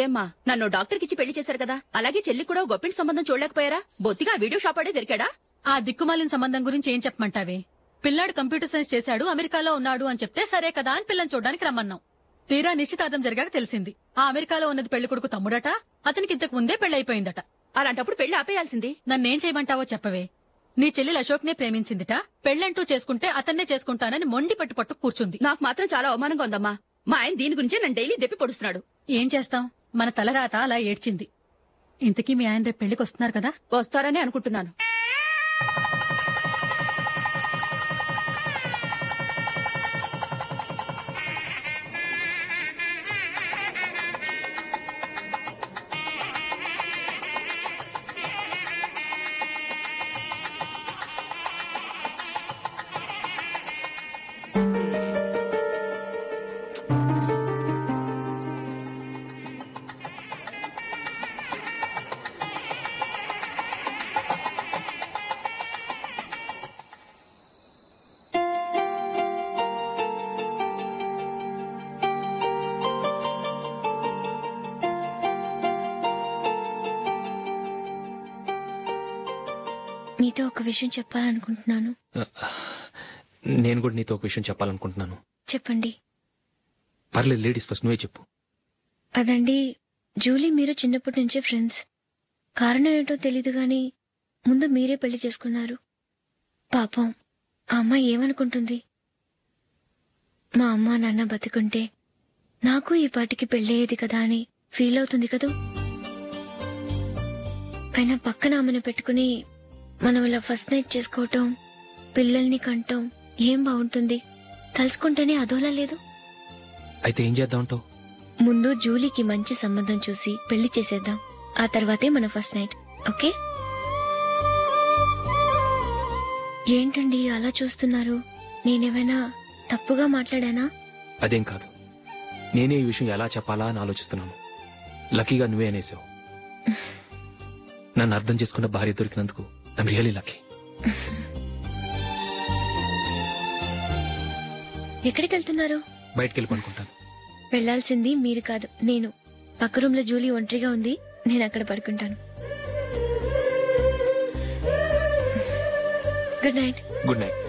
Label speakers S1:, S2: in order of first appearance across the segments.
S1: ఏమ్మా, నన్ను డాక్టర్ కిచ్చి పెళ్లి చేశారు కదా, అలాగే చెల్లి కూడా గొప్పింటి సంబంధం చూడలేకపోయారా? బొత్తిగా వీడియో షాప్ ఆడే దొరికాడా?
S2: ఆ దిక్కుమాలిన సంబంధం గురించి ఏం చెప్పమంటావే? పిల్లాడు కంప్యూటర్ సైన్స్ చేశాడు, అమెరికాలో ఉన్నాడు అని చెప్తే సరే కదా అని పిల్లని చూడడానికి రమ్మన్నాం. తీరా నిశ్చితార్థం జరిగాక తెలిసింది ఆ అమెరికాలో ఉన్నది పెళ్లి కొడుకు తమ్ముడట, అతనికి ఇంతకు ముందే పెళ్లయిపోయిందట.
S1: అలాంటప్పుడు పెళ్లి ఆపేయాల్సింది.
S2: నన్నేం చేయమంటావో చెప్పవే. నీ చెల్లెలు అశోక్ నే ప్రేమించిందిట, పెళ్లంటూ చేసుకుంటే అతన్నే చేసుకుంటానని మొండి పట్టు కూర్చుంది.
S1: నాకు మాత్రం చాలా అవమానంగా ఉందమ్మా. మా ఆయన దీని గురించే నన్ను డైలీ దెప్పి పొడుస్తున్నాడు.
S2: ఏం చేస్తాం, మన తలరాత అలా ఏడ్చింది. ఇంతకీ మీ ఆయన రేపు పెళ్లికి వస్తున్నారు కదా?
S1: వస్తారని అనుకుంటున్నాను.
S3: మీతో ఒక విషయం చెప్పాలనుకుంటున్నాను.
S4: నేను కూడా నీతో ఒక విషయం చెప్పాలనుకుంటున్నాను.
S3: చెప్పండి.
S4: పర్లేదు, లేడీస్ ఫస్ట్, నువ్వే చెప్పు.
S3: అదండి, జూలీ మీరు చిన్నప్పటి నుంచే ఫ్రెండ్స్. కారణం ఏంటో తెలీదు గాని ముందు మీరే పెళ్లి చేసుకున్నారు. పాపం ఆ అమ్మాయి ఏమనుకుంటుంది? మా అమ్మ నాన్న బతికుంటే నాకు ఈ పాటికి పెళ్ళయ్యేది కదా అని ఫీల్ అవుతుంది కదూ. అయినా పక్కన ఆమెను పెట్టుకుని మనం ఇలా ఫస్ట్ నైట్ చేసుకోవటం, పిల్లల్ని కంటాం ఏం బాగుంటుంది? తలుచుకుంటేనే అదోలా లేదు.
S4: అయితే ఏం చేద్దామంటావు?
S3: ముందు జూలీకి మంచి సంబంధం చూసి పెళ్లి చేసేద్దాం, ఆ తర్వాతే మన ఫస్ట్ నైట్. ఓకే? ఏంటండి అలా చూస్తున్నారు? నేనేమైనా తప్పుగా మాట్లాడానా?
S4: అదేం కాదు, నేనే ఈ విషయం ఎలా చెప్పాలా అని ఆలోచిస్తున్నాను. లక్కీగా నువ్వే అనేసావు. నన్ను అర్థం చేసుకున్న భార్య దొరికినందుకు ఐమ్ రియలీ లక్కీ.
S3: ఎక్కడికి వెళ్తున్నారు?
S4: బయటికి వెళ్ళి పడుకుంటాను.
S3: వెళ్లాల్సింది మీరు కాదు, నేను. పక్క రూమ్ లో జూలీ ఒంటరిగా ఉంది, నేను అక్కడ పడుకుంటాను. Good night.
S4: Good night.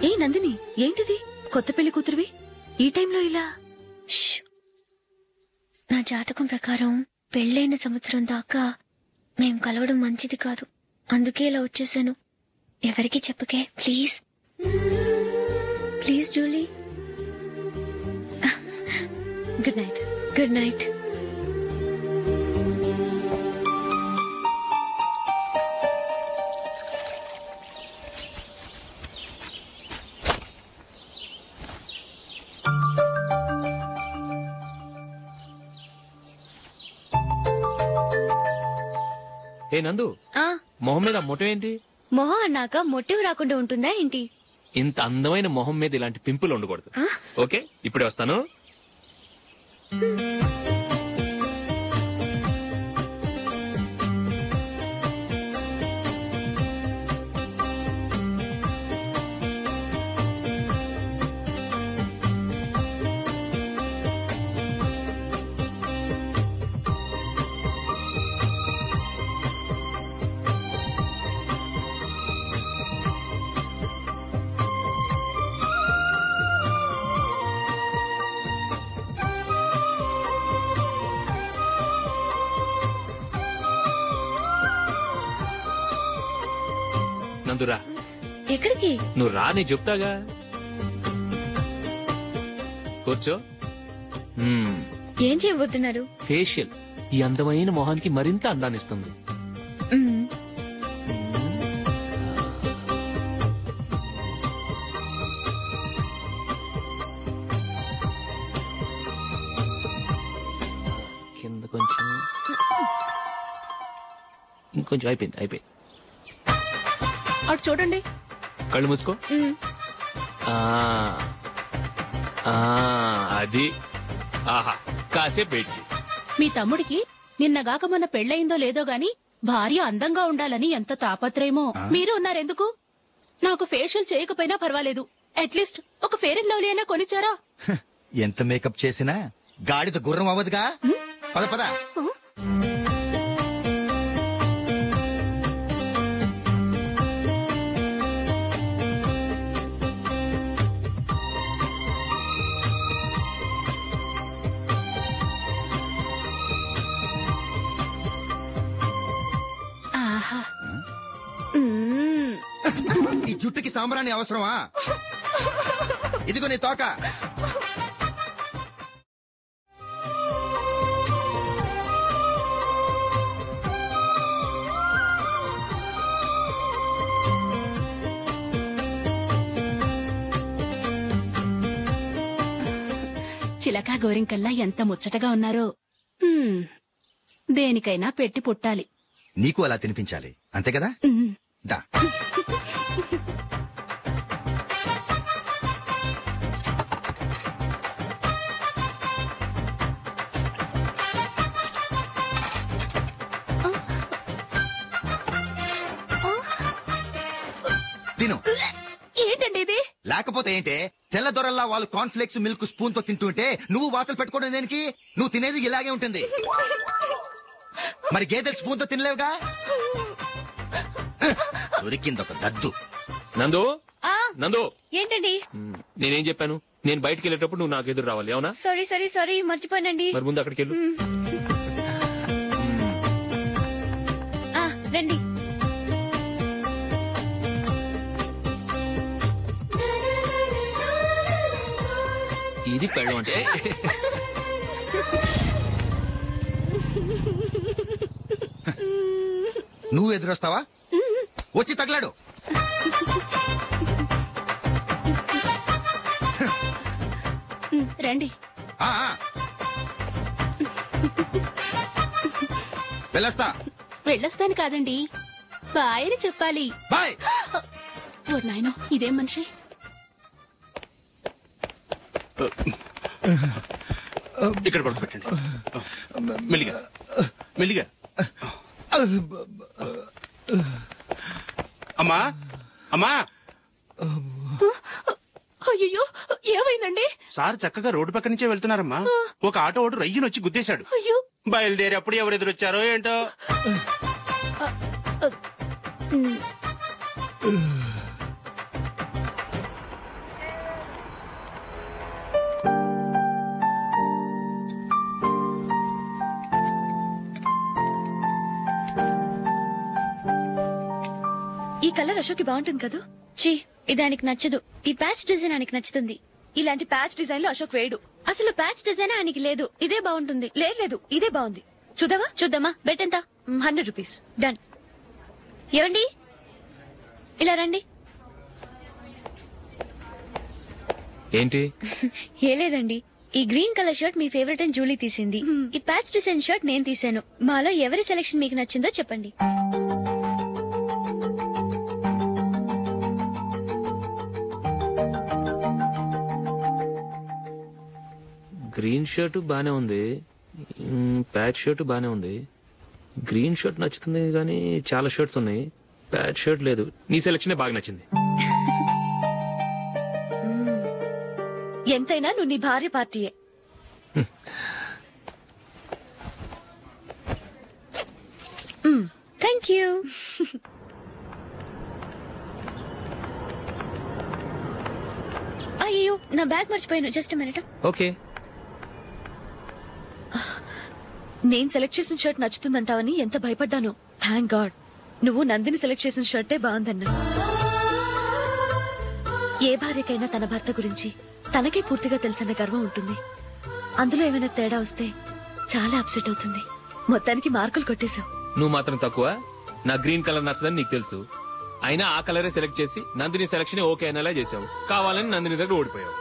S1: ఏ నందిని, ఏంటిది? కొత్త పెళ్లి కూతురువి ఈ టైంలో ఇలా?
S3: నా జాతకం ప్రకారం పెళ్లైన సంవత్సరం దాకా మేం కలవడం మంచిది కాదు, అందుకే ఇలా వచ్చేసాను. ఎవరికి చెప్పకే please. Please Julie.
S1: Good night.
S3: Good night.
S4: ఏ నందు, మొహం మీద మొటం ఏంటి?
S3: మొహం అన్నాక మొట్టివి రాకుండా ఉంటుందా ఏంటి?
S4: ఇంత అందమైన మొహం మీద ఇలాంటి పింపుల్ ఉండకూడదు. ఓకే, ఇప్పుడే వస్తాను. నందురా.
S3: ఎక్కడికి?
S4: నువ్వు రా, నీ చెప్తాగా. కూర్చో.
S3: ఏం చేయబోతున్నారు?
S4: ఫేషియల్ ఈ అందమైన మొహానికి మరింత అందాన్నిస్తుంది. కింద కొంచెం, ఇంకొంచెం. అయిపోయింది.
S2: అటు చూడండి.
S4: కళ్ళు మూసుకో. అది. ఆహా, కాసేపు పెట్టి.
S2: మీ తమ్ముడికి నిన్నగాక మొన్న పెళ్లయిందో లేదో గాని భార్య అందంగా ఉండాలని ఎంత తాపత్రయమో. మీరు ఉన్నారెందుకు? నాకు ఫేషియల్ చేయకపోయినా పర్వాలేదు, అట్లీస్ట్ ఒక ఫేర్ అండ్ లవ్లీ అయినా కొనిచ్చారా?
S5: ఎంత మేకప్ చేసినా గాడిద గుర్రం అవ్వదుగా. పద పద. ఈ జుట్టుకి సాంబ్రాణి అవసరమా? ఇదిగో నీ తోక.
S1: చిలకా గోరింకల్లా ఎంత ముచ్చటగా ఉన్నారో. దేనికైనా పెట్టి పుట్టాలి.
S5: నీకు అలా తినిపించాలి, అంతే కదా? దా. తిను.
S1: ఏంటండి ఇది?
S5: లేకపోతే ఏంటే, తెల్ల దొరల్లా వాళ్ళు కార్న్ఫ్లేక్స్ మిల్క్ స్పూన్ తో తింటుంటే నువ్వు వాతలు పెట్టుకోవడం దేనికి? నువ్వు తినేది ఇలాగే ఉంటుంది. మరి గేదెలు స్పూన్ తో తినలేవుగా. దొరికిందొక దద్దు.
S4: నందు, నందు,
S3: ఏంటండి?
S4: నేనేం చెప్పాను? నేను బయటికి వెళ్ళేటప్పుడు నువ్వు నాకు ఎదురు రావాలి, అవునా?
S3: సారీ మర్చిపోయానండి.
S4: మరి ముందు అక్కడికి వెళ్ళు.
S3: రండి.
S4: ఇది పెళ్ళం అంటే.
S5: నువ్వు ఎదురొస్తావా? వచ్చి తగలాడు.
S1: రండి. వెళ్ళొస్తాను కాదండి, బాయ్ అని చెప్పాలి.
S5: బాయ్.
S1: ఓ నాయనో, ఇదేం మనిషి?
S6: ఇక్కడ పడుకోబెట్టండి. మెల్లిగా మెల్లిగా. అమ్మా అమ్మా.
S1: అయ్యో, ఏమైందండి?
S6: సార్ చక్కగా రోడ్డు పక్క నుంచే వెళ్తున్నారమ్మా. ఒక ఆటో ఓడు రయ్యనొచ్చి గుద్దేశాడు.
S1: అయ్యో.
S6: బయలుదేరి అప్పుడు ఎవరు ఎదురొచ్చారో ఏంటో.
S7: ఈ కలర్ అశోక్ బాగుంటుంది కదా?
S3: చీ, ఇది ఆయనకి నచ్చదు. ఈ ప్యాచ్ డిజైన్ ఆయనకి నచ్చుతుంది.
S7: ఇలాంటి ప్యాచ్ డిజైన్ లో అశోక్ వేయడు.
S3: అసలు ప్యాచ్ డిజైన్ ఆయనకి లేదు. ఇదే బాగుంటుంది.
S7: లేదు, ఇదే బాగుంది. చూద్దామా? బెట్ ఎంత? 100 రూపీస్.
S3: డన్. ఏవండి, ఇలా రండి.
S4: ఏంటి?
S3: ఏ లేదండి, ఈ గ్రీన్ కలర్ షర్ట్ మీ ఫేవరెట్ అని జూలీ తీసింది. ఈ ప్యాచ్ డిజైన్ షర్ట్ నేను తీసాను. మాలో ఎవరి సెలెక్షన్ మీకు నచ్చిందో చెప్పండి.
S4: గ్రీన్ షర్ట్ బానే ఉంది, ప్యాచ్ షర్ట్ బానే ఉంది. గ్రీన్ షర్ట్ నచ్చుతుంది కానీ చాలా షర్ట్స్ ఉన్నాయి, ప్యాచ్ షర్ట్ లేదు. నీ సెలెక్షనే బాగా నచ్చింది.
S7: ఎంతైనా నువ్వు నీ భార్య పార్టీయే.
S3: Thank you. అయ్యో, నా బ్యాగ్ మర్చిపోయాను. Just minute.
S4: ఓకే.
S7: నేను సెలెక్ట్ చేసిన షర్ట్ నచ్చుతుందంటావని ఎంత భయపడ్డాను. థ్యాంక్ గాడ్ నువ్వు నందిని సెలెక్ట్ చేసిన షర్టే బాగుందన్నా. ఏ భార్యకైనా తన భర్త గురించి తనకే పూర్తిగా తెలుసన్న గర్వం ఉంటుంది. అందులో ఏమైనా తేడా వస్తే చాలా అప్సెట్ అవుతుంది. మొత్తానికి మార్కులు కొట్టేశావు.
S4: నువ్వు మాత్రం తక్కువ. నా గ్రీన్ కలర్ నచ్చదని నీకు తెలుసు, అయినా ఆ కలరే సెలెక్ట్ చేసి నందిని సెలెక్షన్ ఓకే అనేలా చేసావు. కావాలని నందిని దగ్గర ఓడిపోయావు.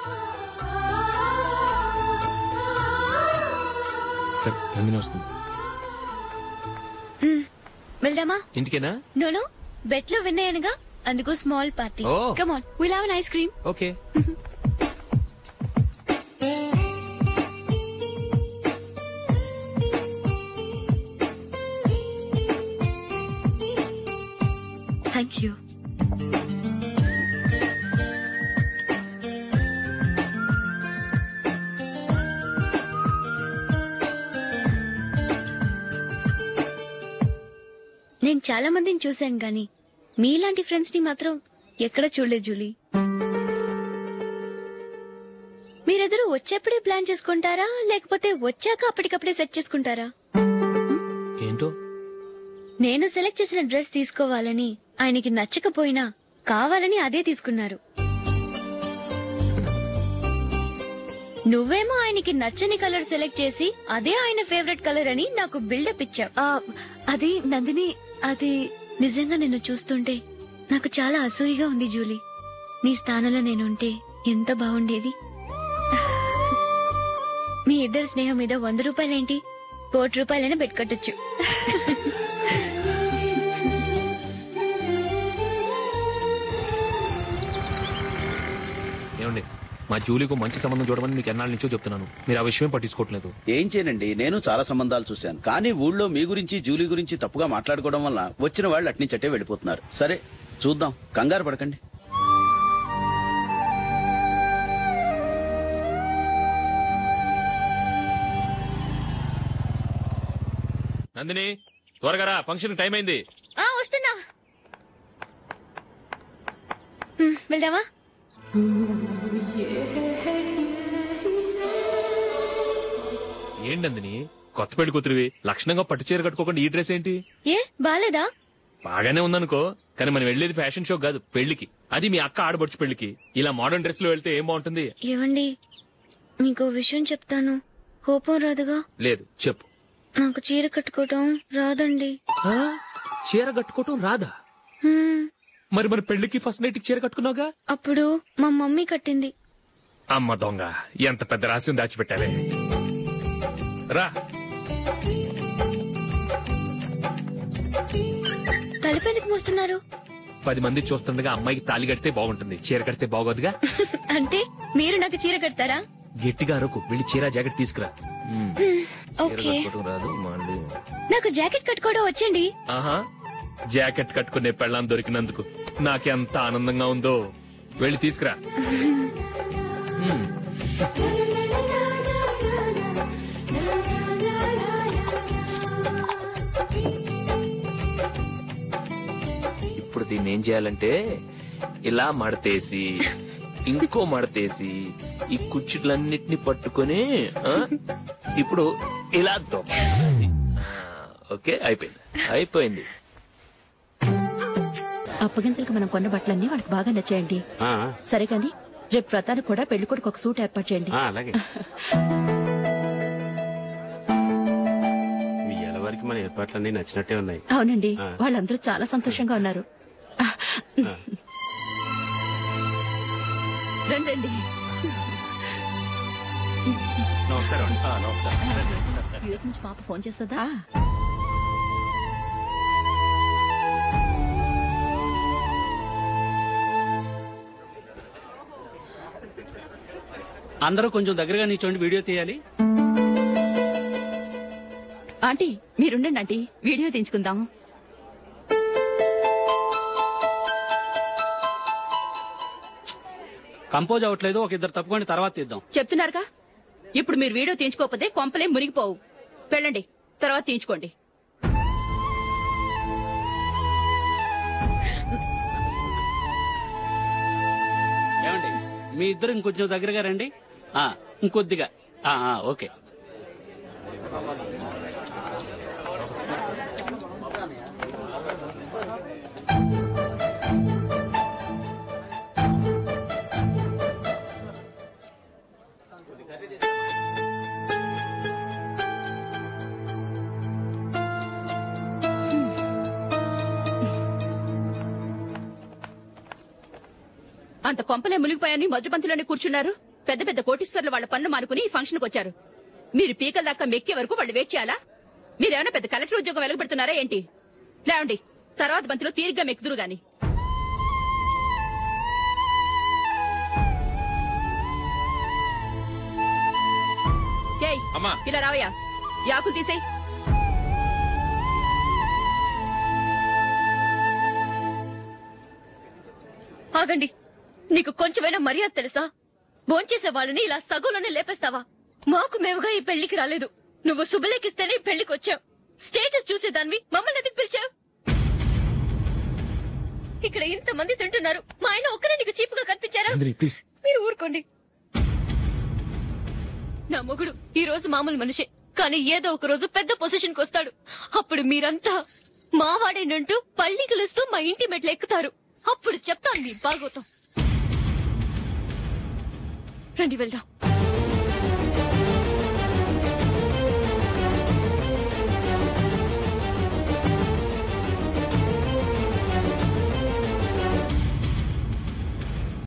S4: సరే, నందిని వస్తుంది.
S3: వెళ్దామా?
S4: ఇంటికేనా?
S3: నోను, బెట్ లో విన్నాయనగా, అందుకు small party.
S4: Oh.
S3: Come on, will have an ice cream.
S4: Okay.
S7: Thank you.
S3: చాలా మందిని చూశాను గాని మీలాంటి ఫ్రెండ్స్ ని మాత్రం ఎక్కడ చూడలేదు జూలీ. మీరెదరూ వచ్చేప్పుడే ప్లాన్ చేసుకుంటారా లేకపోతే వచ్చాక అప్పటికప్పుడే సెట్ చేసుకుంటారా?
S4: ఏంటో
S3: నేను సెలెక్ట్ చేసిన డ్రెస్ తీసుకోవాలని ఆయనకి నచ్చకపోయినా కావాలని అదే తీసుకున్నారు. నువ్వేమో ఆయనకి నచ్చని కలర్ సెలెక్ట్ చేసి అదే ఆయన ఫేవరెట్ కలర్ అని నాకు బిల్డప్ ఇచ్చావు.
S7: అది నందిని, అది
S3: నిజంగా నిన్ను చూస్తుంటే నాకు చాలా అసూయగా ఉంది జూలీ. నీ స్థానంలో నేనుంటే ఎంత బాగుండేది. మీ ఇద్దరు స్నేహం మీద 100 రూపాయలేంటి, 1 కోటి రూపాయలైనా పెట్టుకట్టొచ్చు.
S4: ఏమండి, మా జూలీకు మంచి సంబంధం చూడమని మీకు ఎన్నాళ్ళ నుంచో చెప్తున్నాను. మీరు ఆ విషయం పట్టించుకోవట్లేదు.
S8: ఏం చేయనండి, నేను చాలా సంబంధాలు చూశాను. కానీ ఊళ్ళో మీ గురించి జూలీ గురించి తప్పుగా మాట్లాడుకోవడం వల్ల వచ్చిన వాళ్ళు అట్నుంచటే వెళ్ళిపోతున్నారు. సరే చూద్దాం, కంగారు పడకండి.
S4: నందిని, త్వరగా రా, ఫంక్షన్ టైం అయింది.
S3: వస్తున్నా. వెళ్దామా?
S4: ఏంటి నందిని, కొత్త పెళ్లి కూతురివి, లక్షణంగా పట్టు చీర కట్టుకోకుండా ఈ డ్రెస్ ఏంటి?
S3: ఏ బాలేదా?
S4: బాగానే ఉందనుకో, కానీ మనం వెళ్లేది ఫ్యాషన్ షో కాదు, పెళ్లికి. అది మీ అక్క ఆడబడుచు పెళ్లికి. ఇలా మోడర్న్ డ్రెస్ లో వెళ్తే ఏం బాగుంటుంది?
S3: ఏవండి, మీకు విషయం చెప్తాను, కోపం రాదుగా?
S4: లేదు, చెప్పు.
S3: నాకు చీర కట్టుకోవటం రాదండి.
S4: చీర కట్టుకోవటం రాదా? మరి మన పెళ్లికి ఫస్ట్ నైట్ చీర కట్టుకున్నావుగా?
S3: అప్పుడు మా మమ్మీ కట్టింది.
S4: అమ్మ దొంగ, ఎంత పెద్ద రహస్యం దాచిపెట్టావే. రా.
S3: తలపెందుకు మోస్తున్నారు?
S4: 10 మంది చూస్తుండగా అమ్మాయికి తాళి కడితే బాగుంటుంది, చీర కడితే బాగోదుగా.
S3: అంటే మీరు నాకు చీర కడతారా?
S4: గట్టిగా అరకు, వెళ్ళి చీర జాకెట్ తీసుకురా.
S3: ఓకే.
S4: రాదు మళ్ళీ.
S3: నాకు జాకెట్ కట్టుకోవడం వచ్చండి.
S4: ఆహా, జాకెట్ కట్టుకునే పెళ్ళాం దొరికినందుకు నాకెంత ఆనందంగా ఉందో. వెళ్ళి తీసుకురా. ఇప్పుడు దీన్ని ఏం చేయాలంటే ఇలా మడతేసి ఇంకో మడతేసి ఈ కుచ్చిట్లన్నిటిని పట్టుకొని ఇప్పుడు ఇలా దొక్కాలి. ఓకే, అయిపోయింది.
S1: అప్పగింతలకు మనం కొన్న బట్టలన్నీ వాళ్ళకి బాగా నచ్చాయండి. సరే కానీ రేపు వ్రతానికి కూడా పెళ్లి కొడుకు ఒక సూట్ ఏర్పాటు చేయండి.
S6: అలాగే. ఇవాళ వరకు మన ఏర్పాట్లన్నీ నచ్చినట్టే ఉన్నాయి.
S1: అవునండి, వాళ్ళందరూ చాలా సంతోషంగా ఉన్నారు. రండి.
S6: నమస్కారం.
S1: యూఎస్ నుంచి పాప ఫోన్ చేస్తుందా?
S9: అందరూ కొంచెం దగ్గరగా నిల్చోండి, వీడియో తీయాలి.
S1: ఆంటీ మీరుండండి ఆంటీ, వీడియో తీయించుకుందాము.
S9: కంపోజ్ అవ్వట్లేదు, ఒక ఇద్దరు తప్పుకోండి, తర్వాత తీద్దాం.
S1: చెప్తున్నారుగా, ఇప్పుడు మీరు వీడియో తీయించుకోకపోతే కొంపలే మునిగిపోవు. వెళ్ళండి, తర్వాత తీయించుకోండి.
S9: ఏమండి, మీ ఇద్దరు ఇంకొంచెం దగ్గరగా రండి. ఇంకొద్దిగా. ఓకే.
S1: అంత కొంపలే మునిగిపోయాని మొదటి పంతిలోనే కూర్చున్నారు. పెద్ద పెద్ద కోటీశ్వర్లు వాళ్ళ పనులు మానుకుని ఈ ఫంక్షన్ కు వచ్చారు. మీరు పీకల దాకా మెక్కే వరకు వాళ్ళు వెయిట్ చేయాలా? మీరేమైనా పెద్ద కలెక్టర్ ఉద్యోగం వెలగబెడుతున్నారా ఏంటి? లేవండి, తర్వాత బంతిలో తీరిగ్గా మెక్కుదురు గాని. ఏయ్, ఇలా రావయ్యా, యాకులు తీసేయ్.
S3: ఆగండి, నీకు కొంచెమైనా మర్యాద తెలుసా? భోంచేసే వాళ్ళని ఇలా సగంలోనే లేపేస్తావా? మాకు మేముగా ఈ పెళ్లికి రాలేదు, నువ్వు శుభలేఖిస్తేనే ఈ పెళ్లికి వచ్చావు. స్టేటస్ చూసేదాన్ని మమ్మల్ని ఎందుకు పిలిచావు? ఇక్కడ ఇంతమంది తింటున్నారు, మా ఆయన ఒక్కరే నీకు చీపుగా కనిపించారా?
S4: ప్లీజ్
S3: మీరు ఊరుకోండి. నా మొగుడు ఈ రోజు మామూలు మనిషే, కానీ ఏదో ఒక రోజు పెద్ద పొజిషన్ కి వస్తాడు. అప్పుడు మీరంతా మావాడేనంటూ పళ్ళి కలుస్తూ మా ఇంటి మెట్లు ఎక్కుతారు. అప్పుడు చెప్తాను మీ బాగోతాం. రండి వెళ్దాం.